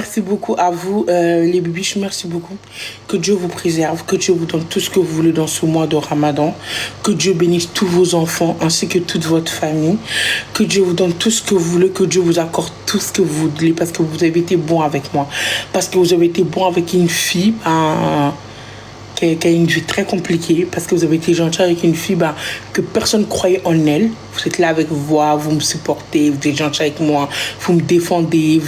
Merci beaucoup à vous, les bibiches. Merci beaucoup. Que Dieu vous préserve, que Dieu vous donne tout ce que vous voulez dans ce mois de Ramadan. Que Dieu bénisse tous vos enfants ainsi que toute votre famille. Que Dieu vous donne tout ce que vous voulez, que Dieu vous accorde tout ce que vous voulez parce que vous avez été bon avec moi. Parce que vous avez été bon avec une fille. Qui a une vie très compliquée parce que vous avez été gentil avec une fille que personne ne croyait en elle. Vous êtes là avec moi, vous me supportez, vous êtes gentil avec moi, vous me défendez,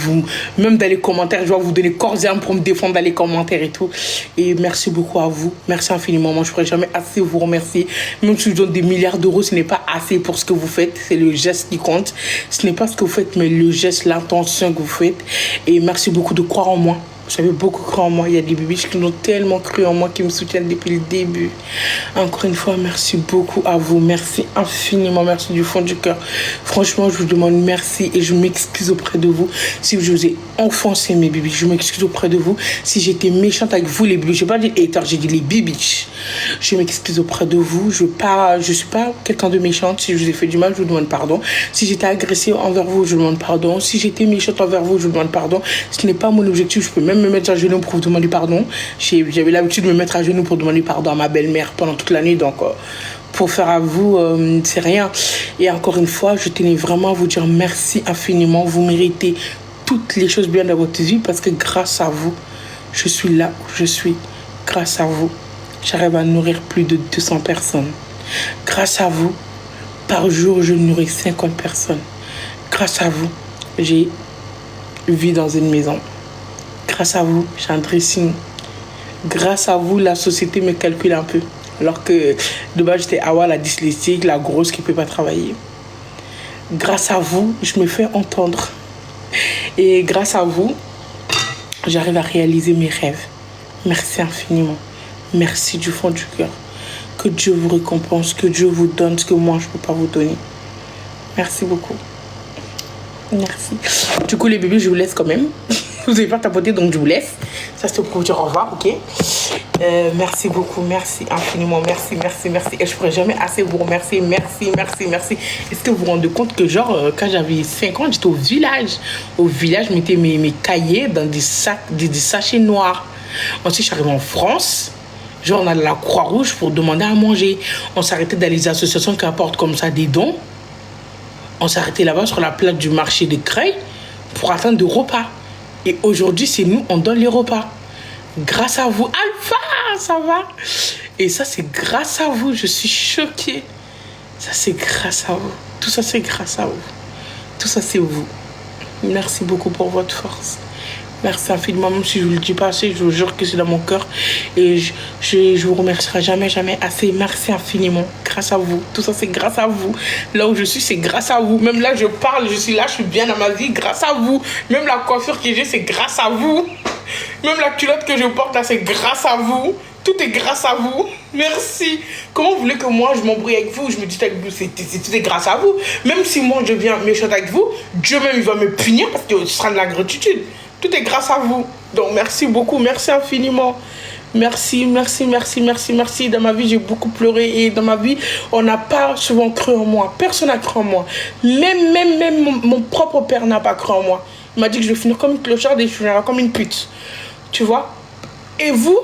même dans les commentaires, je dois vous donner corps et âme pour me défendre dans les commentaires et tout. Et merci beaucoup à vous. Merci infiniment. Moi, je ne pourrais jamais assez vous remercier. Même si je vous donne des milliards d'euros, ce n'est pas assez pour ce que vous faites. C'est le geste qui compte. Ce n'est pas ce que vous faites, mais le geste, l'intention que vous faites. Et merci beaucoup de croire en moi. Vous avez beaucoup cru en moi. Il y a des bibiches qui ont tellement cru en moi, qui me soutiennent depuis le début. Encore une fois, merci beaucoup à vous. Merci infiniment. Merci du fond du cœur. Franchement, je vous demande merci et je m'excuse auprès de vous si je vous ai offensé, mes bibiches. Je m'excuse auprès de vous si j'étais méchante avec vous, les bibiches. Je n'ai pas dit haters, j'ai dit les bibiches. Je m'excuse auprès de vous. Je ne suis pas quelqu'un de méchante. Si je vous ai fait du mal, je vous demande pardon. Si j'étais agressive envers vous, je vous demande pardon. Si j'étais méchante envers vous, je vous demande pardon. Ce n'est pas mon objectif. Je peux même me mettre à genoux pour vous demander pardon. J'avais l'habitude de me mettre à genoux pour demander pardon à ma belle-mère pendant toute l'année. Donc, pour faire à vous, c'est rien. Et encore une fois, je tenais vraiment à vous dire merci infiniment. Vous méritez toutes les choses bien dans votre vie parce que grâce à vous, je suis là où je suis. Grâce à vous, j'arrive à nourrir plus de 200 personnes. Grâce à vous, par jour, je nourris 50 personnes. Grâce à vous, j'ai vis dans une maison. Grâce à vous, j'ai un dressing. Grâce à vous, la société me calcule un peu. Alors que de base, j'étais Awa, la dyslexique, la grosse qui ne peut pas travailler. Grâce à vous, je me fais entendre. Et grâce à vous, j'arrive à réaliser mes rêves. Merci infiniment. Merci du fond du cœur. Que Dieu vous récompense, que Dieu vous donne ce que moi, je ne peux pas vous donner. Merci beaucoup. Merci. Du coup, les bébés, je vous laisse quand même. Vous n'avez pas tapoté, donc je vous laisse. Ça, c'est pour vous dire au revoir, ok? Merci beaucoup, merci infiniment, merci. Et je ne pourrais jamais assez vous remercier. Merci. Est-ce que vous vous rendez compte que, quand j'avais 5 ans, j'étais au village. Au village, je mettais mes cahiers dans des sacs, des sachets noirs. Ensuite, je suis arrivée en France. On allait à la Croix-Rouge pour demander à manger. On s'arrêtait dans les associations qui apportent comme ça des dons. On s'arrêtait là-bas sur la place du marché de Creil pour attendre des repas. Et aujourd'hui, c'est nous, on donne les repas. Grâce à vous. Alpha, ça va? Et ça, c'est grâce à vous. Je suis choquée. Ça, c'est grâce à vous. Tout ça, c'est grâce à vous. Tout ça, c'est vous. Merci beaucoup pour votre force. Merci infiniment, même si je ne vous le dis pas assez, je vous jure que c'est dans mon cœur. Et je vous remercierai jamais assez. Merci infiniment. Grâce à vous. Tout ça, c'est grâce à vous. Là où je suis, c'est grâce à vous. Même là, je parle, je suis là, je suis bien dans ma vie, grâce à vous. Même la coiffure que j'ai, c'est grâce à vous. Même la culotte que je porte là, c'est grâce à vous. Tout est grâce à vous. Merci. Comment vous voulez que moi, je m'embrouille avec vous? Je me dis avec vous, tout est grâce à vous. Même si moi, je viens méchante avec vous, Dieu même, il va me punir parce que ce sera de la gratitude. Tout est grâce à vous. Donc, merci beaucoup. Merci infiniment. Merci. Dans ma vie, j'ai beaucoup pleuré. Et dans ma vie, on n'a pas souvent cru en moi. Personne n'a cru en moi. Même mon propre père n'a pas cru en moi. Il m'a dit que je vais finir comme une clocharde et je finirai comme une pute. Tu vois? Et vous,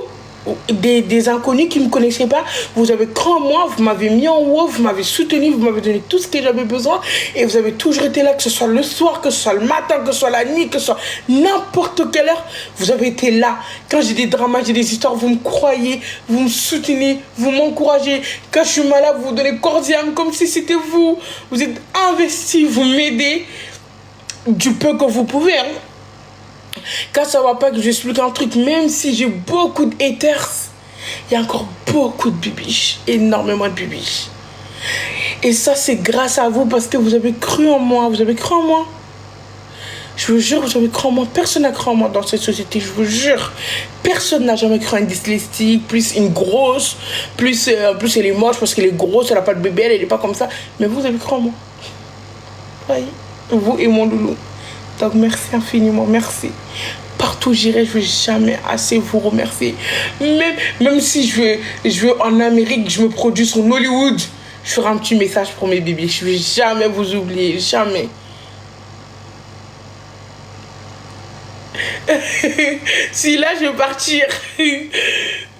des inconnus qui ne me connaissaient pas, vous avez cru en moi, vous m'avez mis en haut, vous m'avez soutenu, vous m'avez donné tout ce que j'avais besoin et vous avez toujours été là, que ce soit le soir, que ce soit le matin, que ce soit la nuit, que ce soit n'importe quelle heure, vous avez été là. Quand j'ai des dramas, j'ai des histoires, vous me croyez, vous me soutenez, vous m'encouragez. Quand je suis malade, vous donnez corps et âme comme si c'était vous. Vous êtes investis, vous m'aidez du peu que vous pouvez, hein. Quand ça va pas, que j'explique un truc, même si j'ai beaucoup de haters, il y a encore beaucoup de bibiches, énormément de bibiches. Et ça, c'est grâce à vous parce que vous avez cru en moi. Vous avez cru en moi. Je vous jure, vous avez cru en moi. Personne n'a cru en moi dans cette société, je vous jure. Personne n'a jamais cru en une dyslexique, plus une grosse, plus elle est moche parce qu'elle est grosse, elle n'a pas de bébé, elle n'est pas comme ça. Mais vous avez cru en moi. Oui, vous et mon loulou. Donc, merci infiniment, merci. Partout où j'irai, je ne vais jamais assez vous remercier. Même si je veux en Amérique, je me produis sur Hollywood, je ferai un petit message pour mes bébés. Je ne vais jamais vous oublier, jamais. Si là, je vais partir.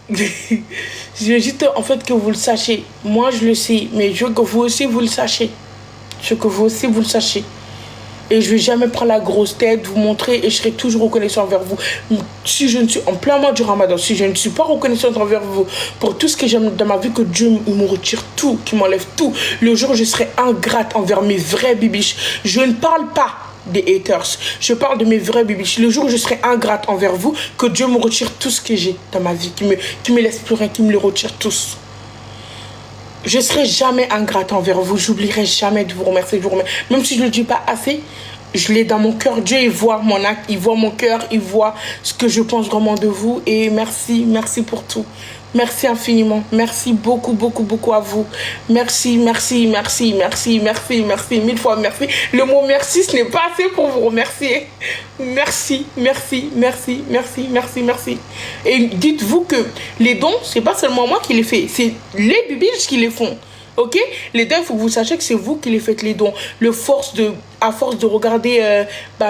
Je veux juste en fait que vous le sachiez. Moi, je le sais, mais je veux que vous aussi, vous le sachiez. Je veux que vous aussi, vous le sachiez. Et je ne vais jamais prendre la grosse tête, vous montrer, et je serai toujours reconnaissant envers vous. Si je ne suis, en plein mois du Ramadan, si je ne suis pas reconnaissante envers vous pour tout ce que j'aime dans ma vie, que Dieu me retire tout, qu'il m'enlève tout, le jour où je serai ingrate envers mes vrais bibiches, je ne parle pas des haters, je parle de mes vrais bibiches. Le jour où je serai ingrate envers vous, que Dieu me retire tout ce que j'ai dans ma vie, qui me laisse plus rien, qui me le retire tous. Je ne serai jamais ingrate envers vous. J'oublierai jamais de vous remercier. Même si je ne le dis pas assez, je l'ai dans mon cœur. Dieu, il voit mon acte, il voit mon cœur, il voit ce que je pense vraiment de vous. Et merci, merci pour tout. Merci infiniment. Merci beaucoup, beaucoup, beaucoup à vous. Merci, merci, merci, merci, merci, merci, mille fois merci. Le mot merci, ce n'est pas assez pour vous remercier. Merci, merci, merci, merci, merci, merci. Et dites-vous que les dons, c'est pas seulement moi qui les fais, c'est les bibiches qui les font. Ok? Les dons, il faut que vous sachiez que c'est vous qui les faites les dons. À force de regarder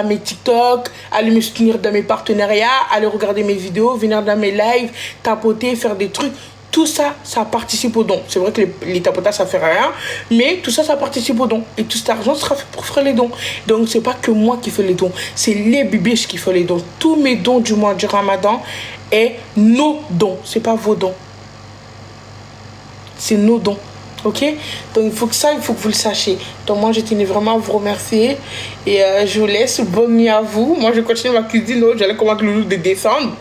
mes TikTok, aller me soutenir dans mes partenariats, aller regarder mes vidéos, venir dans mes lives, tapoter, faire des trucs. Tout ça, ça participe au don. C'est vrai que les tapotages, ça fait rien, mais tout ça, ça participe au don. Et tout cet argent sera fait pour faire les dons. Donc, c'est pas que moi qui fais les dons, c'est les bibiches qui font les dons. Tous mes dons du mois du Ramadan et nos dons. C'est pas vos dons. C'est nos dons. Ok? Donc il faut que vous le sachiez. Donc moi je tenais vraiment à vous remercier. Et je vous laisse. Bonne nuit à vous. Moi je continue ma cuisine. J'allais commander le de descendre.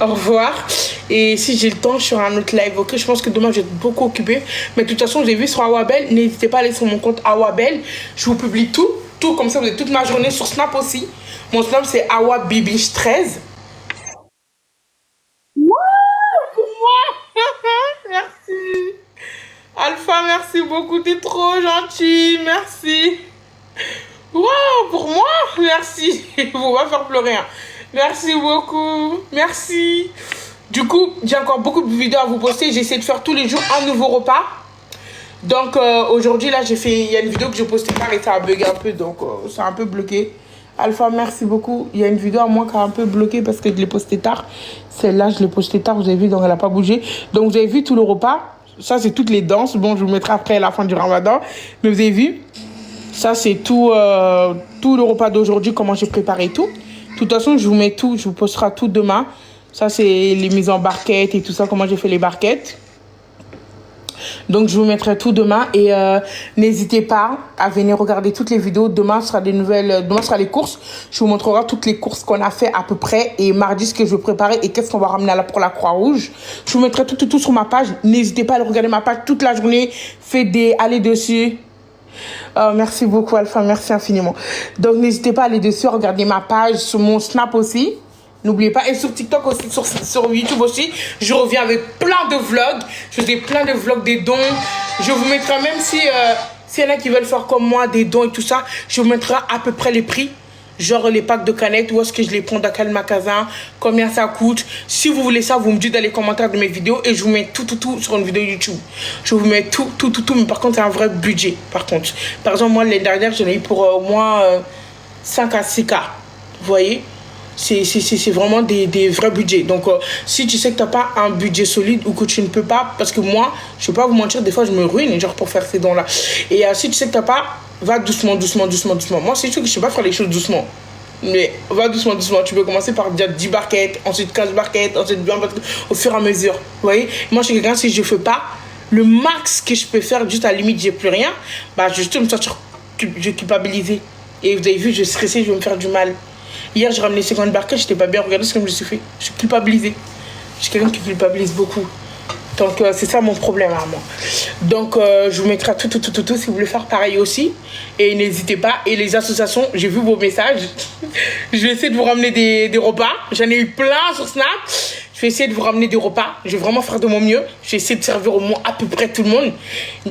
Au revoir. Et si j'ai le temps, je ferai un autre live. Ok? Je pense que demain je vais être beaucoup occupée. Mais de toute façon, j'ai vu sur Awabel. N'hésitez pas à aller sur mon compte Awabel. Je vous publie tout. Tout comme ça, vous avez toute ma journée sur Snap aussi. Mon Snap c'est AwaBibiche13. Merci. Alpha, merci beaucoup, t'es trop gentil, merci. Waouh, pour moi, merci. Vous va faire pleurer. Hein. Merci beaucoup, merci. Du coup, j'ai encore beaucoup de vidéos à vous poster. J'essaie de faire tous les jours un nouveau repas. Donc aujourd'hui, là, il y a une vidéo que j'ai postée tard et ça a bugué un peu, donc c'est un peu bloqué. Alpha, merci beaucoup. Il y a une vidéo à moi qui a un peu bloqué parce que je l'ai postée tard. Celle-là, je l'ai postée tard, vous avez vu, donc elle n'a pas bougé. Donc vous avez vu tout le repas. Ça, c'est toutes les danses. Bon, je vous mettrai après la fin du Ramadan. Mais vous avez vu, ça, c'est tout le repas d'aujourd'hui, comment j'ai préparé tout. De toute façon, je vous mets tout, je vous posterai tout demain. Ça, c'est les mises en barquette et tout ça, comment j'ai fait les barquettes. Donc, je vous mettrai tout demain. Et n'hésitez pas à venir regarder toutes les vidéos. Demain, ce sera demain sera les courses. Je vous montrerai toutes les courses qu'on a fait à peu près. Et mardi, ce que je vais préparer et qu'est-ce qu'on va ramener pour la Croix-Rouge. Je vous mettrai tout sur ma page. N'hésitez pas à regarder ma page toute la journée. Allez dessus. Merci beaucoup, Alpha. Merci infiniment. Donc, n'hésitez pas à aller dessus, regarder ma page, sur mon Snap aussi. N'oubliez pas. Et sur TikTok aussi, sur YouTube aussi. Je reviens avec plein de vlogs. Je fais plein de vlogs des dons. Je vous mettrai, même si s'il y en a qui veulent faire comme moi, des dons et tout ça, je vous mettrai à peu près les prix. Genre les packs de canettes, où est-ce que je les prends, dans quel magasin, combien ça coûte. Si vous voulez ça, vous me dites dans les commentaires de mes vidéos et je vous mets tout sur une vidéo YouTube. Je vous mets tout. Mais par contre, c'est un vrai budget. Par exemple, moi, l'année dernière, j'en ai eu pour au moins 5 à 6 cas. Vous voyez? C'est vraiment des vrais budgets. Donc, si tu sais que tu n'as pas un budget solide ou que tu ne peux pas, parce que moi, je ne vais pas vous mentir, des fois, je me ruine genre pour faire ces dons-là. Et si tu sais que tu n'as pas, va doucement. Moi, c'est sûr que je ne sais pas faire les choses doucement. Mais va doucement. Tu peux commencer par déjà 10 barquettes, ensuite 15 barquettes, ensuite 20 barquettes, au fur et à mesure. Vous voyez? Moi, je suis quelqu'un, si je ne fais pas, le max que je peux faire, juste à la limite, j'ai plus rien, bah, je vais me sentir culpabiliser. Et vous avez vu, je stressais, je vais me faire du mal. Hier, j'ai ramené 50 barquettes, j'étais pas bien. Regardez ce que je me suis fait. Je suis culpabilisée. Je suis quelqu'un qui culpabilise beaucoup. Donc, c'est ça mon problème à moi. Donc, je vous mettrai tout si vous voulez faire pareil aussi. Et n'hésitez pas. Et les associations, j'ai vu vos messages. Je vais essayer de vous ramener des repas. J'en ai eu plein sur Snap. Je vais essayer de vous ramener des repas. Je vais vraiment faire de mon mieux. Je vais essayer de servir au moins à peu près tout le monde.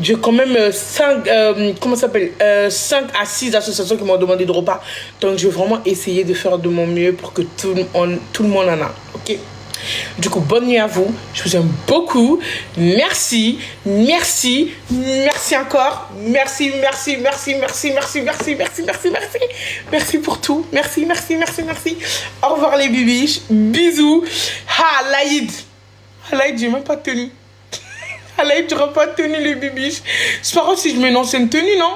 J'ai quand même 5 à 6 associations qui m'ont demandé de repas. Donc, je vais vraiment essayer de faire de mon mieux pour que tout le monde en a. Ok? Du coup, bonne nuit à vous. Je vous aime beaucoup. Merci. Merci. Merci encore. Merci, merci, merci, merci, merci, merci, merci, merci, merci. Merci pour tout. Merci, merci, merci, merci. Au revoir les bibiches. Bisous. Ah, Laïd. Ah, Laïd, j'ai même pas de tenue. Ah, Laïd, j'aurais pas de tenue les bibiches. C'est pas grave si je mets une ancienne tenue, non?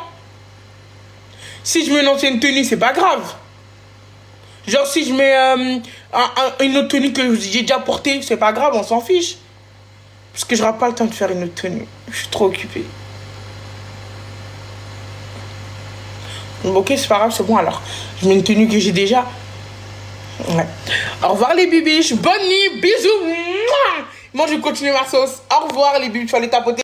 Si je mets une ancienne tenue, c'est pas grave. Genre, si je mets une autre tenue que j'ai déjà portée, c'est pas grave, on s'en fiche. Parce que j'aurai pas le temps de faire une autre tenue. Je suis trop occupée. Ok, c'est pas grave, c'est bon alors. Je mets une tenue que j'ai déjà. Ouais. Au revoir les bibiches. Bonne nuit, bisous. Moi, je continue ma sauce. Au revoir les bibiches, il faut aller tapoter.